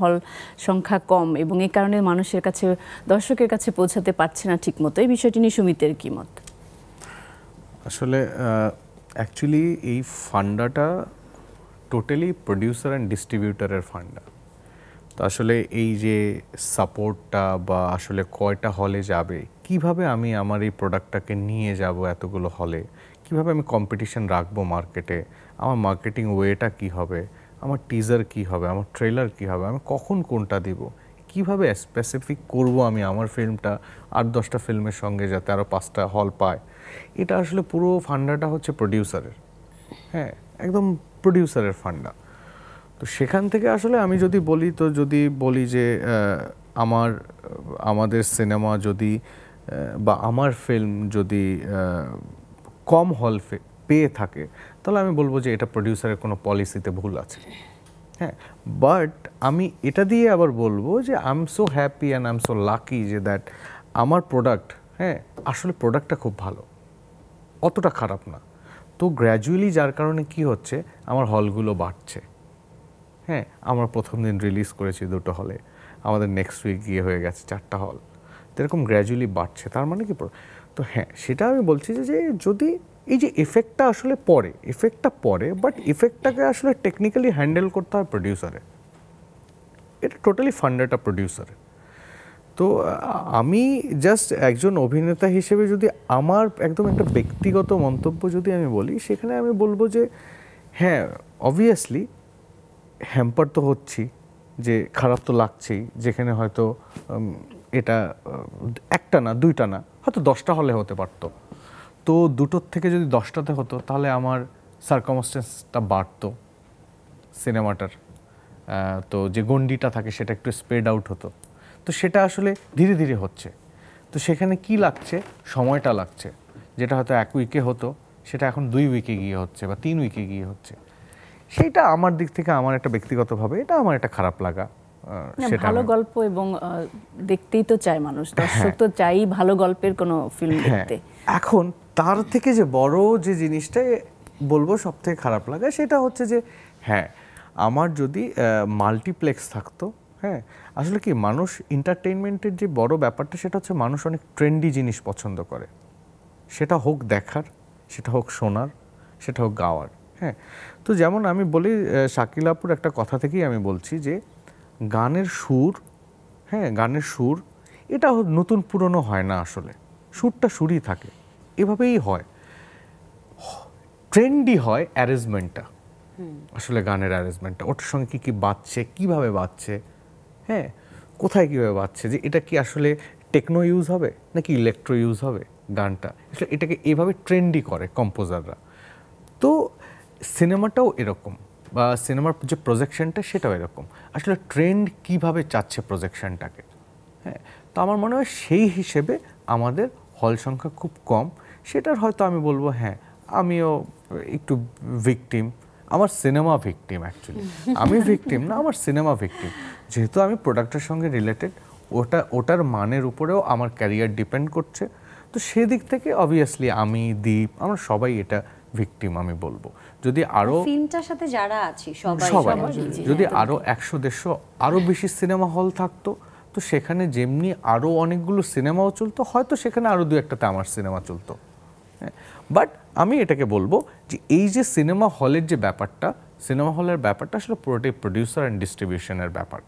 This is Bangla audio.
হল সংখ্যা কম এবং এই কারণে মানুষের কাছে দর্শকের কাছে পৌঁছাতে পারছে না ঠিকমতো, এই বিষয়টি নিয়ে সুমিতের কি মত? আসলে অ্যাকচুয়ালি এই ফান্ডাটা টোটালি প্রডিউসার অ্যান্ড ডিস্ট্রিবিউটারের ফান্ডা। তো আসলে এই যে সাপোর্টটা বা আসলে কয়টা হলে যাবে, কিভাবে আমি আমার এই প্রোডাক্টটাকে নিয়ে যাব এতগুলো হলে, কিভাবে আমি কম্পিটিশন রাখবো মার্কেটে, আমার মার্কেটিং ওয়েটা কি হবে, আমার টিজার কি হবে, আমার ট্রেলার কি হবে, আমি কখন কোনটা দিব, কিভাবে স্পেসিফিক করব আমি আমার ফিল্মটা 8-10টা ফিল্মের সঙ্গে যাতে আরও 5টা হল পায়, এটা আসলে পুরো ফান্ডাটা হচ্ছে প্রডিউসারের। হ্যাঁ, একদম প্রডিউসারের ফান্ডা। তো সেখান থেকে আসলে আমি যদি বলি যে আমাদের সিনেমা যদি বা আমার ফিল্ম যদি কম হল পেয়ে থাকে, তাহলে আমি বলবো যে এটা প্রডিউসারের কোনো পলিসিতে ভুল আছে। হ্যাঁ, বাট আমি এটা দিয়ে আবার বলবো যে I am so happy and I am so lucky যে দ্যাট আমার প্রোডাক্ট, হ্যাঁ, আসলে প্রোডাক্টটা খুব ভালো, অতটা খারাপ না। তো গ্র্যাজুয়ালি যার কারণে কি হচ্ছে, আমার হলগুলো বাড়ছে। হ্যাঁ, আমরা প্রথম দিন রিলিজ করেছি 2টো হলে, আমাদের নেক্সট উইক গিয়ে হয়ে গেছে 4টা হল। তো এরকম গ্র্যাজুয়ালি বাড়ছে, তার মানে কি? তো হ্যাঁ, সেটা আমি বলছি যে যদি এই যে এফেক্টটা আসলে পড়ে, বাট এফেক্টটাকে আসলে টেকনিক্যালি হ্যান্ডেল করতে হয় প্রডিউসারে। এটা টোটালি ফান্ডাটা প্রডিউসারে। তো আমি জাস্ট একজন অভিনেতা হিসেবে যদি আমার একদম একটা ব্যক্তিগত মন্তব্য যদি আমি বলি, সেখানে আমি বলবো যে হ্যাঁ, অবভিয়াসলি হ্যাম্পার তো হচ্ছি, যে খারাপ তো লাগছেই, যেখানে হয়তো এটা একটা না, 2টা না, হয়তো 10টা হলে হতে পারতো। তো 2টোর থেকে যদি 10টাতে হতো, তাহলে আমার সার্কামস্টেন্সটা বাড়তো সিনেমাটার। তো যে গণ্ডিটা থাকে সেটা একটু স্প্রেড আউট হতো। তো সেটা আসলে ধীরে ধীরে হচ্ছে। তো সেখানে কি লাগছে, সময়টা লাগছে। যেটা হয়তো 1 উইকে হতো, সেটা এখন 2 উইকে গিয়ে হচ্ছে বা 3 উইকে গিয়ে হচ্ছে। সেইটা আমার দিক থেকে, আমার একটা ব্যক্তিগতভাবে এটা আমার একটা খারাপ লাগা। ভালো গল্প এবং দেখতেই তো চায় মানুষ, দর্শক তো চাই ভালো গল্পের কোনো ফিল্ম দেখতে। এখন তার থেকে যে বড় যে জিনিসটা বলবো সব থেকে খারাপ লাগা, সেটা হচ্ছে যে হ্যাঁ, আমার যদি মাল্টিপ্লেক্স থাকতো, হ্যাঁ, আসলে কি মানুষ এন্টারটেইনমেন্টের যে বড় ব্যাপারটা, সেটা হচ্ছে মানুষ অনেক ট্রেন্ডি জিনিস পছন্দ করে, সেটা হোক দেখার, সেটা হোক শোনার, সেটা হোক গাওয়ার। হ্যাঁ, তো যেমন আমি বলি, শাকিল আপুর একটা কথা থেকেই আমি বলছি যে গানের সুর, হ্যাঁ, গানের সুর এটা নতুন পুরনো হয় না, আসলে সুরটা সুরই থাকে, এভাবেই হয়। ট্রেন্ডি হয় অ্যারেঞ্জমেন্টটা, আসলে গানের অ্যারেঞ্জমেন্টটা, ওটার সঙ্গে কী কী বাজছে, কীভাবে বাজছে, হ্যাঁ, কোথায় কীভাবে বাজছে, যে এটা কি আসলে টেকনো ইউজ হবে নাকি ইলেকট্রো ইউজ হবে গানটা, আসলে এটাকে এভাবে ট্রেন্ডি করে কম্পোজাররা। তো সিনেমাটাও এরকম, বা সিনেমার যে প্রজেকশনটা সেটাও এরকম, আসলে ট্রেন্ড কিভাবে চাচ্ছে প্রজেকশনটাকে। হ্যাঁ, তো আমার মনে হয় সেই হিসেবে আমাদের হল সংখ্যা খুব কম। সেটার হয়তো আমি বলবো হ্যাঁ, আমিও একটু ভিকটিম, আমার সিনেমা ভিকটিম অ্যাকচুয়ালি। আমি ভিকটিম না, আমার সিনেমা ভিকটিম, যেহেতু আমি প্রোডাক্টের সঙ্গে রিলেটেড, ওটার মানের উপরেও আমার ক্যারিয়ার ডিপেন্ড করছে। তো সেদিক থেকে অবভিয়াসলি আমি, দীপ, আমরা সবাই এটা ভিকটিম আমি বলবো। যদি আরো ফিল্মটার সাথে যারা আছি সবাই যদি আরো 100-150 আরো বেশি সিনেমা হল থাকতো, তো সেখানে যেমনি আরো অনেকগুলো সিনেমাও চলতো, হয়তো সেখানে আরো 2-1টাতে আমার সিনেমা চলতো। বাট আমি এটাকে বলবো যে এই যে সিনেমা হলের যে ব্যাপারটা, সিনেমা হলের ব্যাপারটা আসলে পুরোটাই প্রডিউসার অ্যান্ড ডিস্ট্রিবিউশনের ব্যাপার।